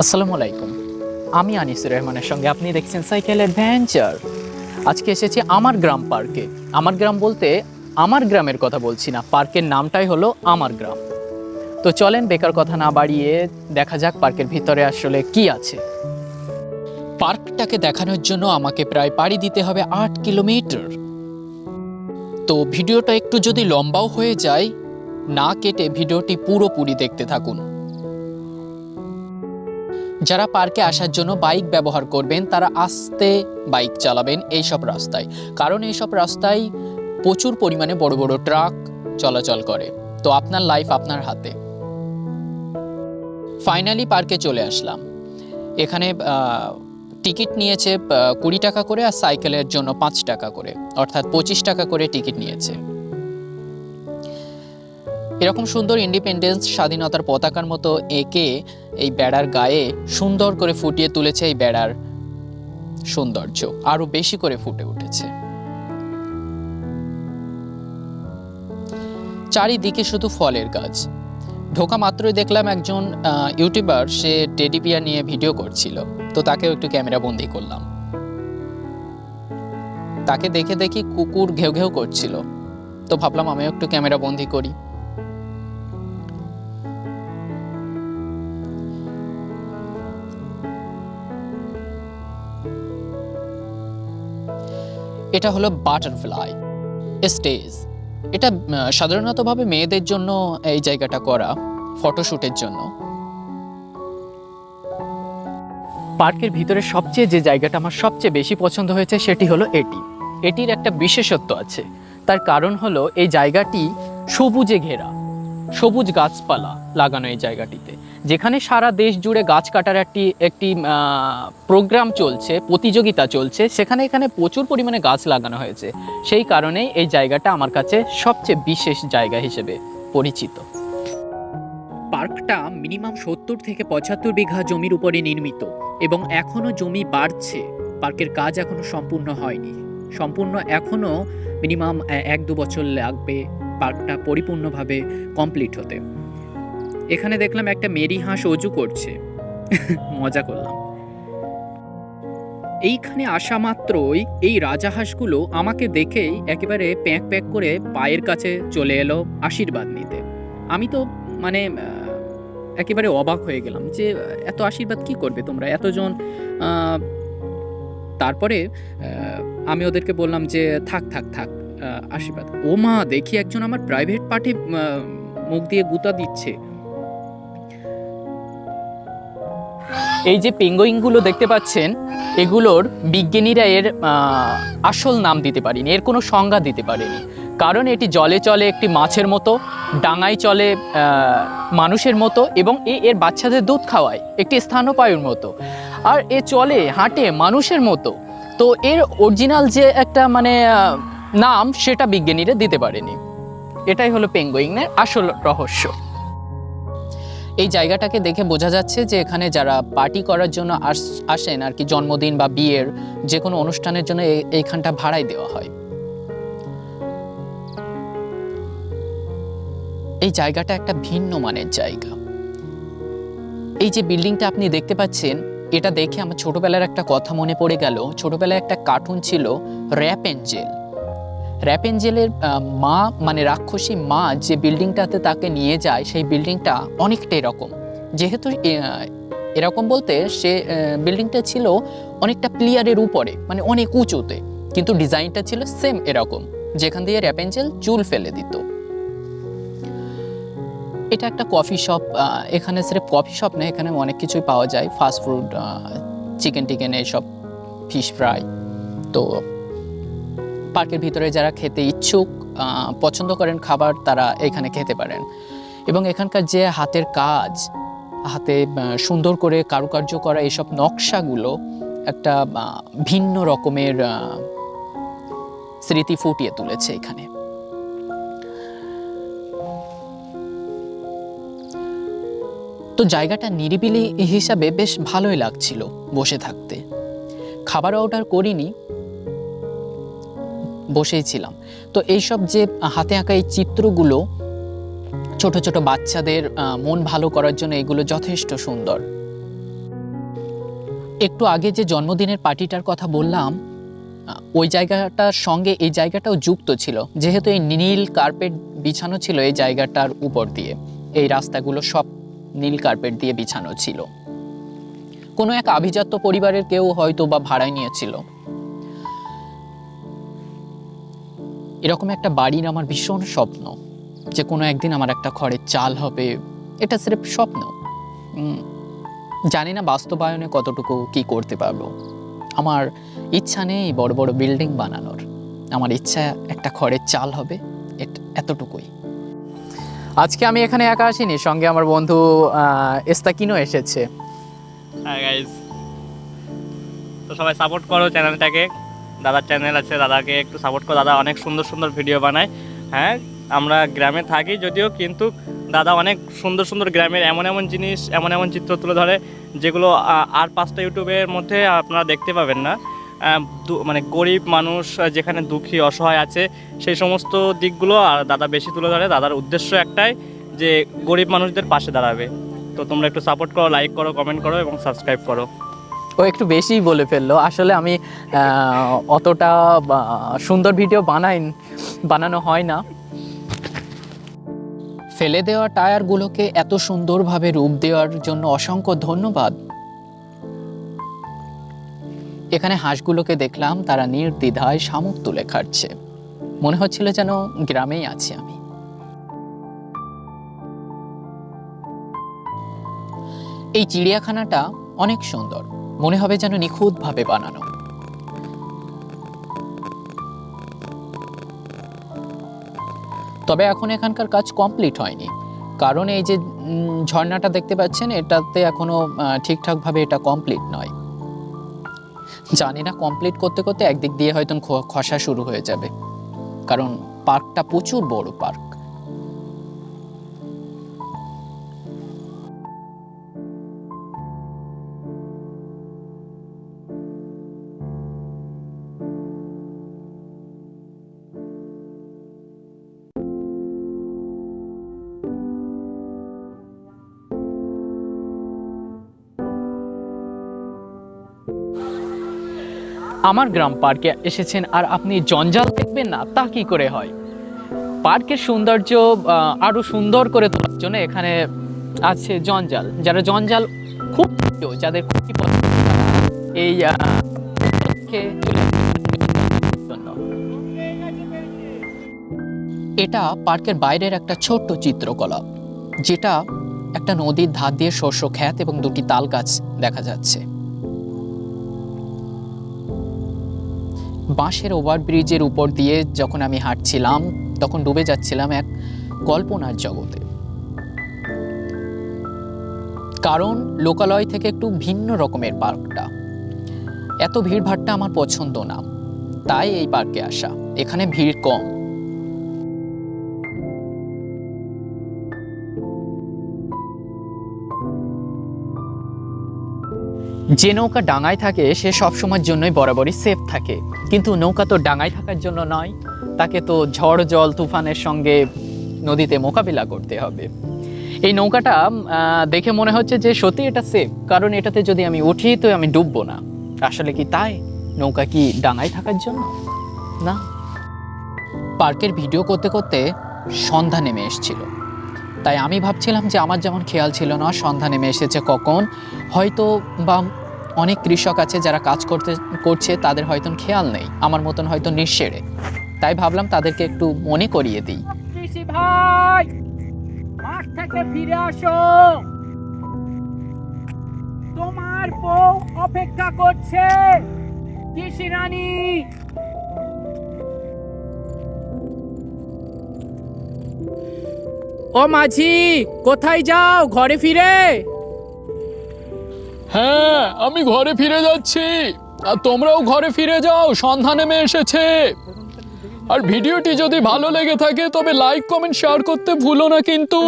আসসালামু আলাইকুম। আমি আনিসুর রহমানের সঙ্গে আপনি দেখছেন সাইকেল অ্যাডভেঞ্চার। আজকে এসেছি আমার গ্রাম পার্কে। আমার গ্রাম বলতে আমার গ্রামের কথা বলছি না, পার্কের নামটাই হলো আমার গ্রাম। তো চলেন বেকার কথা না বাড়িয়ে দেখা যাক পার্কের ভিতরে আসলে কি আছে। পার্কটাকে দেখানোর জন্য আমাকে প্রায় পাড়ি দিতে হবে ৮ কিলোমিটার। তো ভিডিওটা একটু যদি লম্বাও হয়ে যায়, না কেটে ভিডিওটি পুরোপুরি দেখতে থাকুন। যারা পার্কে আসার জন্য বাইক ব্যবহার করবেন তারা আস্তে বাইক চালাবেন এইসব রাস্তায়, কারণ এইসব রাস্তায় প্রচুর পরিমাণে বড় বড় ট্রাক চলাচল করে। তো আপনার লাইফ আপনার হাতে। ফাইনালি পার্কে চলে আসলাম। এখানে টিকিট নিয়েছে ২০ টাকা করে, আর সাইকেলের জন্য ৫ টাকা করে, অর্থাৎ ২৫ টাকা করে টিকিট নিয়েছে। এরকম সুন্দর ইন্ডিপেন্ডেন্স স্বাধীনতার পতাকার মতো এঁকে এই বেড়ার গায়ে সুন্দর করে ফুটিয়ে তুলেছে। এই বেড়ার সৌন্দর্য আরো বেশি করে ফুটে উঠেছে। চারিদিকে শুধু ফলের গাছ। ঢোকা মাত্রই দেখলাম একজন ইউটিউবার, সে টেডি বিয়ার নিয়ে ভিডিও করছিল। তো তাকেও একটু ক্যামেরা বন্দি করলাম। তাকে দেখে দেখি কুকুর ঘেউ ঘেউ করছিল, তো ভাবলাম আমিও একটু ক্যামেরা বন্দি করি। এটা হলো বাটারফ্লাই স্টেজ। এটা সাধারণতভাবে মেয়েদের জন্য এই জায়গাটা করা, ফটোশুটের জন্য। পার্কের ভিতরে সবচেয়ে যে জায়গাটা আমার সবচেয়ে বেশি পছন্দ হয়েছে সেটি হলো এটির একটা বিশেষত্ব আছে। তার কারণ হলো এই জায়গাটি সবুজে ঘেরা, সবুজ গাছপালা লাগানো এই জায়গাটিতে। যেখানে সারা দেশ জুড়ে গাছ কাটার একটি প্রোগ্রাম চলছে, প্রতিযোগিতা চলছে, এখানে প্রচুর পরিমাণে গাছ লাগানো হয়েছে। সেই কারণেই এই জায়গাটা আমার কাছে সবচেয়ে বিশেষ জায়গা হিসেবে পরিচিত। পার্কটা মিনিমাম ৭০ থেকে ৭৫ বিঘা জমির উপরে নির্মিত এবং এখনো জমি বাড়ছে। পার্কের কাজ এখনো সম্পূর্ণ হয়নি। এখনো মিনিমাম ১-২ বছর লাগবে পার্কটা পরিপূর্ণভাবে কমপ্লিট হতে। এখানে দেখলাম একটা মেরি হাঁস অজু করছে, মজা করলাম। এইখানে আসা মাত্রই এই রাজাহাঁসগুলো আমাকে দেখেই একেবারে প্যাঁক প্যাঁক করে পায়ের কাছে চলে এলো আশীর্বাদ নিতে। আমি তো মানে একেবারে অবাক হয়ে গেলাম যে এত আশীর্বাদ কি করবে তোমরা এতজন। তারপরে আমি ওদেরকে বললাম যে থাক থাক থাক আশীর্বাদ। ও মা, দেখি একজন আমার প্রাইভেট পার্টি মুখ দিয়ে গুতা দিচ্ছে। এই যে পেঙ্গুইনগুলো দেখতে পাচ্ছেন, এগুলোর বিজ্ঞানীরা এর আসল নাম দিতে পারেনি, এর কোনো সংজ্ঞা দিতে পারেনি। কারণ এটি জলে চলে একটি মাছের মতো, ডাঙায় চলে মানুষের মতো, এবং এর বাচ্চাদের দুধ খাওয়ায় একটি স্তন্যপায়ীর মতো, আর এ চলে হাঁটে মানুষের মতো। তো এর অরিজিনাল যে একটা নাম, সেটা বিজ্ঞানীরা দিতে পারেনি। এটাই হলো পেঙ্গুইনের আসল রহস্য। এই জায়গাটাকে দেখে বোঝা যাচ্ছে যে এখানে যারা পার্টি করার জন্য আসেন আর কি, জন্মদিন বা বিয়ের যে কোনো অনুষ্ঠানের জন্য এইখানটা ভাড়ায় দেওয়া হয়। এই জায়গাটা একটা ভিন্ন মানের জায়গা। এই যে বিল্ডিংটা আপনি দেখতে পাচ্ছেন, এটা দেখে আমার ছোটবেলার একটা কথা মনে পড়ে গেল। ছোটবেলায় একটা কার্টুন ছিল র্যাপেনজেল। র্যাপেনজেলের মা রাক্ষসী মা যে বিল্ডিংটাতে তাকে নিয়ে যায়, সেই বিল্ডিংটা অনেকটা এরকম। যেহেতু এরকম বলতে সে বিল্ডিংটা ছিল অনেকটা প্লেয়ারের উপরে, অনেক উঁচুতে, কিন্তু ডিজাইনটা ছিল সেম এরকম, যেখান দিয়ে র্যাপেনজেল চুল ফেলে দিত। এটা একটা কফি শপ। এখানে সির্ফ কফি শপ না, এখানে অনেক কিছুই পাওয়া যায়, ফাস্টফুড, চিকেন টিকেন, এইসব, ফিশ ফ্রাই। তো পার্কের ভিতরে যারা খেতে ইচ্ছুক, পছন্দ করেন খাবার, তারা এখানে খেতে পারেন। এবং এখানকার যে হাতের কাজ, হাতে সুন্দর করে কারুকার্য করা এইসব নকশাগুলো একটা ভিন্ন রকমের স্মৃতি ফুটিয়ে তুলেছে এখানে। তো জায়গাটা নিরিবিলি হিসাবে বেশ ভালোই লাগছিল বসে থাকতে। খাবার অর্ডার করিনি, বসেই ছিলাম। তো এইসব যে হাতে আঁকা এই চিত্রগুলো ছোট ছোট বাচ্চাদের মন ভালো করার জন্য এগুলো যথেষ্ট সুন্দর। একটু আগে যে জন্মদিনের পার্টিটার কথা বললাম, ওই জায়গাটার সঙ্গে এই জায়গাটাও যুক্ত ছিল, যেহেতু এই নীল কার্পেট বিছানো ছিল এই জায়গাটার উপর দিয়ে। এই রাস্তাগুলো সব নীল কার্পেট দিয়ে বিছানো ছিল। কোনো এক আভিজাত্য পরিবারের কেউ হয়তো বা ভাড়ায় নিয়েছিল। এরকম একটা বাড়ির আমার ভীষণ স্বপ্ন, যে কোনো একদিন আমার একটা খড়ের চাল হবে। এটা সির্ফ স্বপ্ন, জানি না বাস্তবায়নে কতটুকু কি করতে পারবো। আমার ইচ্ছা নেই বড় বড় বিল্ডিং বানানোর, আমার ইচ্ছা একটা খড়ের চাল হবে, এতটুকুই। আজকে আমি এখানে একা আসিনি, সঙ্গে আমার বন্ধু এস্তাকিনও এসেছে। হ্যাঁ গাইজ, তো সবাই সাপোর্ট করো চ্যানেলটাকে। দাদার চ্যানেল আছে, দাদাকে একটু সাপোর্ট করো। দাদা অনেক সুন্দর সুন্দর ভিডিও বানায়। হ্যাঁ, আমরা গ্রামে থাকি যদিও, কিন্তু দাদা অনেক সুন্দর সুন্দর গ্রামের এমন এমন জিনিস, এমন এমন চিত্র তুলে ধরে যেগুলো আর 5টা ইউটিউবের মধ্যে আপনারা দেখতে পাবেন না। মানে গরিব মানুষ যেখানে দুঃখী অসহায় আছে সেই সমস্ত দিকগুলো আর দাদা বেশি তুলে ধরে। দাদার উদ্দেশ্য একটাই, যে গরিব মানুষদের পাশে দাঁড়াবে। তো তোমরা একটু সাপোর্ট করো, লাইক করো, কমেন্ট করো এবং সাবস্ক্রাইব করো। ও একটু বেশিই বলে ফেললো। আসলে আমি অতটা সুন্দর ভিডিও বানানো হয় না। ফেলে দেওয়া টায়ারগুলোকে এত সুন্দরভাবে রূপ দেওয়ার জন্য অসংখ্য ধন্যবাদ। এখানে হাঁসগুলোকে দেখলাম, তারা নির্দ্বিধায় শামুক তুলে খাচ্ছে। মনে হচ্ছিল যেন গ্রামেই আছি আমি। এই চিড়িয়াখানাটা অনেক সুন্দর, মনে হবে যেন নিখুঁতভাবে বানানো। তবে এখন এখানকার কাজ কমপ্লিট হয়নি, কারণ এই যে ঝর্ণাটা দেখতে পাচ্ছেন, এটাতে এখনো ঠিকঠাকভাবে এটা কমপ্লিট নয়। জানি না, কমপ্লিট করতে করতে একদিক দিয়ে হয়তো খসা শুরু হয়ে যাবে, কারণ পার্কটা প্রচুর বড় পার্ক। আমার গ্রাম পার্কে এসেছেন আর আপনি জঞ্জাল দেখবেন না, তা কি করে হয়? পার্কের সৌন্দর্য আরো সুন্দর করে তোলার জন্য এখানে আছে জঞ্জাল। যারা জঞ্জাল খুব প্রিয়, যাদের খুবই পছন্দ, এই এটা পার্কের বাইরের একটা ছোট্ট চিত্রকলা, যেটা একটা নদীর ধার দিয়ে শস্য ক্ষেত এবং 2টি তাল গাছ দেখা যাচ্ছে। বাঁশের ওভারব্রিজের উপর দিয়ে যখন আমি হাঁটছিলাম, তখন ডুবে যাচ্ছিলাম এক কল্পনার জগতে। কারণ লোকালয় থেকে একটু ভিন্ন রকমের পার্কটা, এত ভিড়ভাট্টা আমার পছন্দ না, তাই এই পার্কে আসা। এখানে ভিড় কম। যে নৌকা ডাঙায় থাকে সে সবসময়ের জন্যই বরাবরই সেফ থাকে, কিন্তু নৌকা তো ডাঙায় থাকার জন্য নয়, তাকে তো ঝড় জল তুফানের সঙ্গে নদীতে মোকাবিলা করতে হবে। এই নৌকাটা দেখে মনে হচ্ছে যে সত্যি এটা সেফ, কারণ এটাতে যদি আমি উঠি তো আমি ডুববো না। আসলে কি তাই? নৌকা কি ডাঙায় থাকার জন্য না? পার্কের ভিডিও করতে করতে সন্ধ্যা নেমে এসেছিল, তাই আমি ভাবছিলাম যে আমার যেমন খেয়াল ছিল না সন্ধ্যা নেমে এসেছে কখন। হয়তো বা অনেক কৃষক আছে যারা কাজ করছে, তাদের হয়তো খেয়াল নেই, আমার মতন হয়তো নিঃসেড়ে। তাই ভাবলাম তাদেরকে একটু মনে করিয়ে দিই। কৃষি ভাই, মাঠ থেকে ফিরে আসো, তোমার বউ অপেক্ষা করছে। কৃষি রানী, ও মাঝি, কোথায় যাও? ঘরে ফিরে। হ্যাঁ, আমি ঘরে ফিরে যাচ্ছি, আর তোমরাও ঘরে ফিরে যাও, সন্ধ্যা নেমে এসেছে। আর ভিডিওটি যদি ভালো লেগে থাকে তবে লাইক, কমেন্ট, শেয়ার করতে ভুলো না কিন্তু।